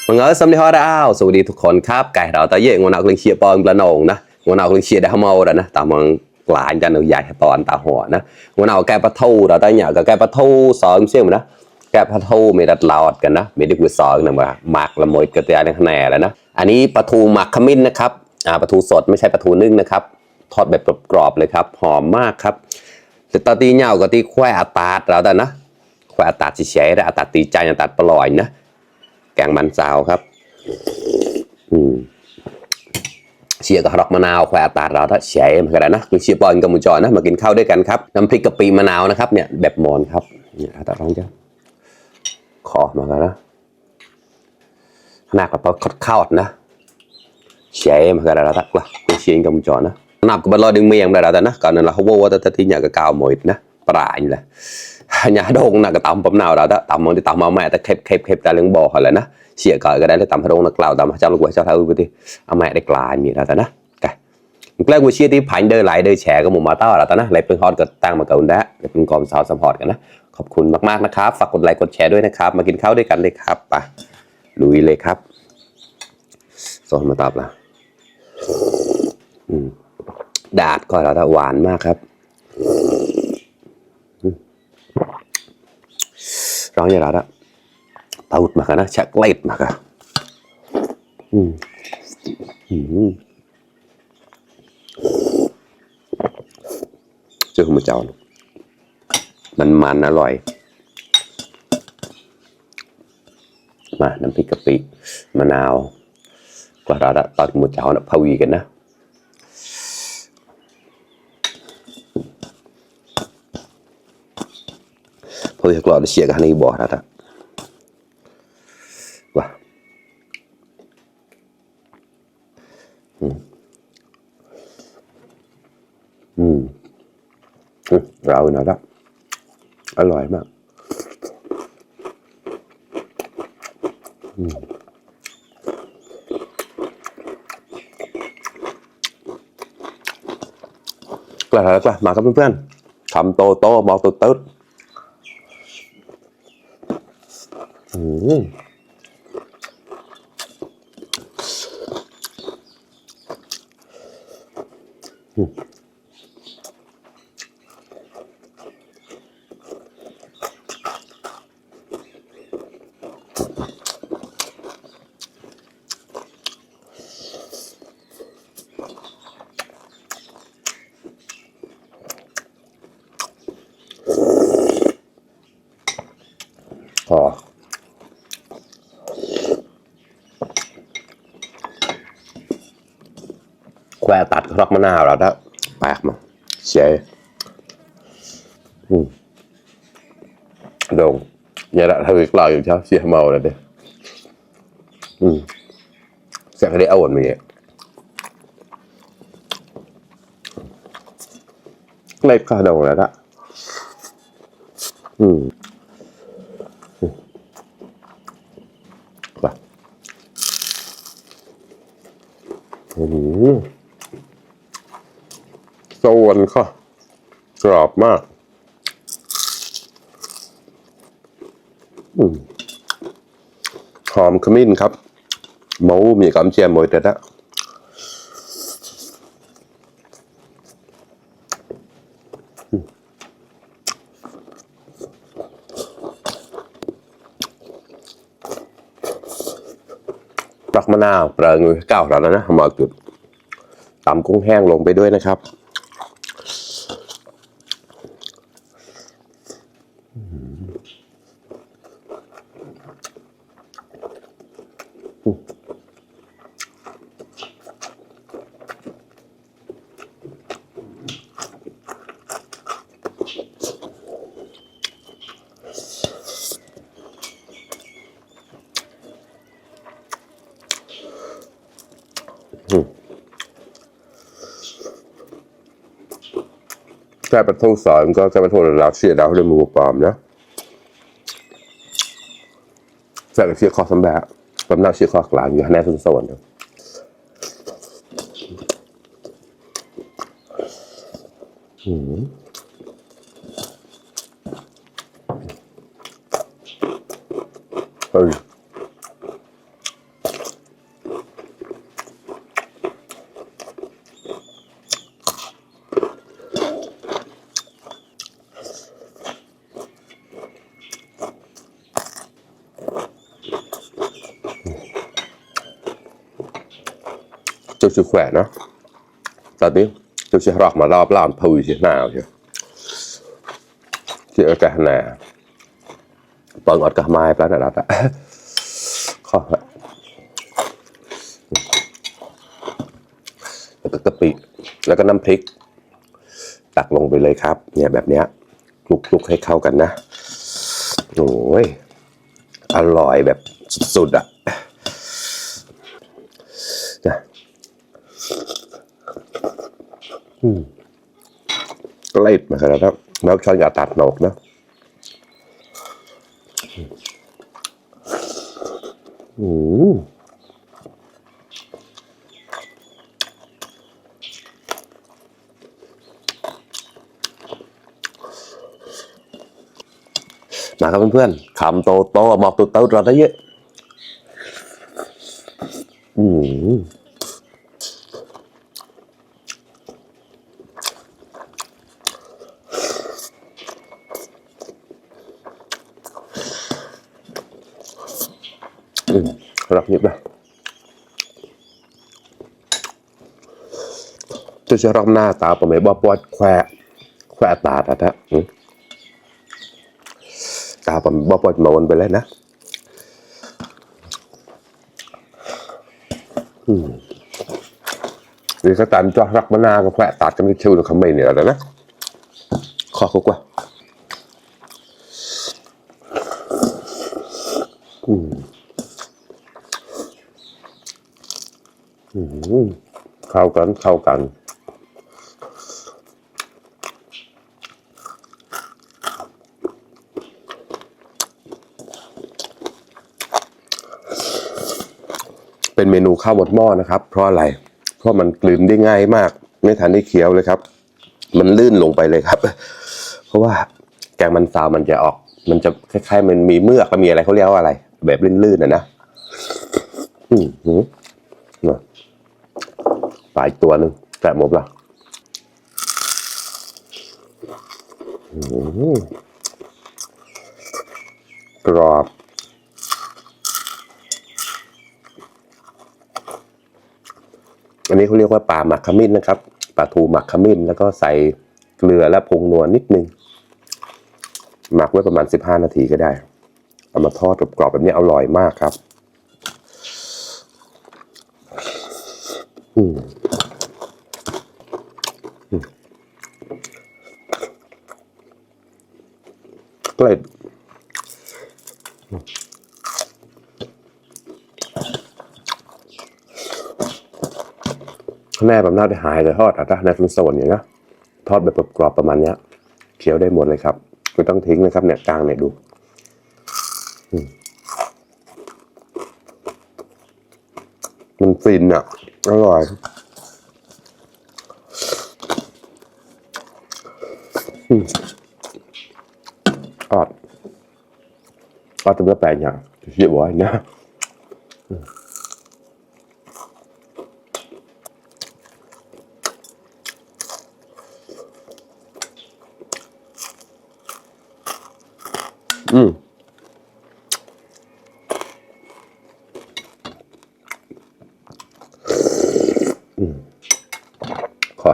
มึงเออสำนีฮอดาวสวัสดีทุกคนครับไก่เราตาเย่งวันเอาเครื่องเชียร์ปอนปลาโหนงนะวันเอาเครื่องเชียร์ได้ขโมยแล้วนะตามมึงกลายกันเอาใหญ่ปอนตาหัวนะวันเอาแกปะทูเราตาเนี่ยกับแกปะทูสอนเชี่ยมนะแกปะทูมีดัดหลอดกันนะมีดิบกุศลนะมาหมักละมวยกระเตียนขนาดแล้วนะอันนี้ปลาทูหมักขมิ้นนะครับปลาทูสดไม่ใช่ปลาทูนึ่งนะครับทอดแบบกรอบเลยครับหอมมากครับแต่ตอนตีเหนียวก็ตีแควอัตาดเราแต่นะแควอัตาดเฉยๆแต่อัตาดตีใจอัตาดปลอยนะแกงมันสาวครับเชียร์กับดอกมะนาวแควตาเราถ้าแฉมันก็ได้นะคือเชียร์บอลกับมุจอนะมากินข้าวด้วยกันครับน้ำพริกกะปิมะนาวนะครับเนี่ยแบบมอนครับนี่ถ้าต้องจะขอมากันนะหนักกว่าข้าวนะแฉมันก็ได้แล้วถ้าคือเชียร์กับมุจอนะนับกับบอลลอยดึงเมียงได้แล้วนะก่อนนั้นเราเขาบอกว่าแต่ที่เนี่ยก็กาวหมดนะปลาอย่างนี้แหละnhà đông là cái tầm bấm nào đó tầm món thì tầm mà mẹ ta khép ta lưng bò hoặc là nó xịa cởi cái đấy là tầm đông là cào tầm trong lúc quay cho thâu cái đi mẹ đây là gì là ta nó cái cái của chia thì phải đời lại đời trẻ của một má tao là ta nó lạiเป็นฮอตกับตั้งมาเก่าได้เป็นกองสาวซัพพอร์ตกันนะขอบคุณมากๆนะครับฝากกดไลค์กดแชร์ด้วยนะครับมากินข้าวด้วยกันเลยครับไปลุยเลยครับสอนมาตอบละดาดก็แล้วหวานมากครับร้องอย่างไรละตูดมากนะชักเล็ดมากอะเจ้าคุณเจ้ามันอร่อยมาน้ำพริกกะปิมะนาวกระดาษตอนคุณเจ้าพาวีกันนะพอจะกรอดเสียกันนี่บ่อแล้วว้าเราเนาะอร่อยมากกระดาษมาครับเพื่อนๆทำโตบอกโตพอแควตัดครอกมะนาวแล้วถ้าแปลกมาเฉยโด่งเนี่ยละทวีกลอยอยู่เช้าเสียเมาเลยเด้เสียงได้เอาหมดมีเล็บข้าโด่งแล้วละโซนค่ะกรอบมากหอมขมิ้นครับหมูมีกำเจียมหมดแต่ละดอกมะนาวเปลือยเก้าแล้วนะมาจุดตำกุ้งแห้งลงไปด้วยนะครับแค่ประตูสอนก็แค่ประตูเราเสียดาวด้วยมือปลอมนะแค่เสียคอสำแบบกำลังเสียคอกลางอยู่แน่สุดโซนเฮ้ย sức khỏe nó tại tí tôi sẽ rọc mà lo làm phùi thế nào chứ chị ở cả nè bận ở cả mai plá này đã khó vậyแล้วก็กะปิแล้วก็น้ำพริกตักลงไปเลยครับเนี่ยแบบเนี้ยคลุกๆให้เข้ากันนะโอ้ยอร่อยแบบสุดๆอ่ะก็เล็ดมาขนาดนั้นแล้วช้อนอย่าตัดหนกนะมาครับเพื่อนๆคำโตๆหมอกโตๆรอได้เยอะรับนิดนะจะรอบหน้าตาผมไม่บอกว่าแควตาแต่ตาผมบอกว่าโมนไปเลยนะหรือสตันจะรักมะนาวกับแควตาจะไม่ชิวหรือเขาไม่เนี่ยแล้วนะขอคุกว่าเข้ากันเป็นเมนูข้าวบดหม้อนะครับเพราะอะไรเพราะมันกลืนได้ง่ายมากไม่ทันได้เคี้ยวเลยครับมันลื่นลงไปเลยครับเพราะว่าแกงมันซาวมันจะออกมันจะคล้ายๆมันมีเมือกมีอะไรเขาเรียกว่าอะไรแบบลื่นๆนะปลายตัวนึงแกะหมดละกรอบอันนี้เขาเรียกว่าปลาหมักขมิ้นนะครับปลาทูหมักขมิ้นแล้วก็ใส่เกลือและผงนัวนิดนึงหมักไว้ประมาณ15 นาทีก็ได้เอามาทอดกรอบๆแบบนี้อร่อยมากครับก็เลยแม่แบบน่าได้หายเลยทอดในเป็นโซนอย่างเงี้ยทอดแบบกรอบประมาณเนี้ยเคี้ยวได้หมดเลยครับไม่ต้องทิ้งนะครับเนี่ยกลางเนี่ยดูมันฟินอ่ะอร่อยอดจะไม่แปลงอย่างเยอะบ่อยนะขอ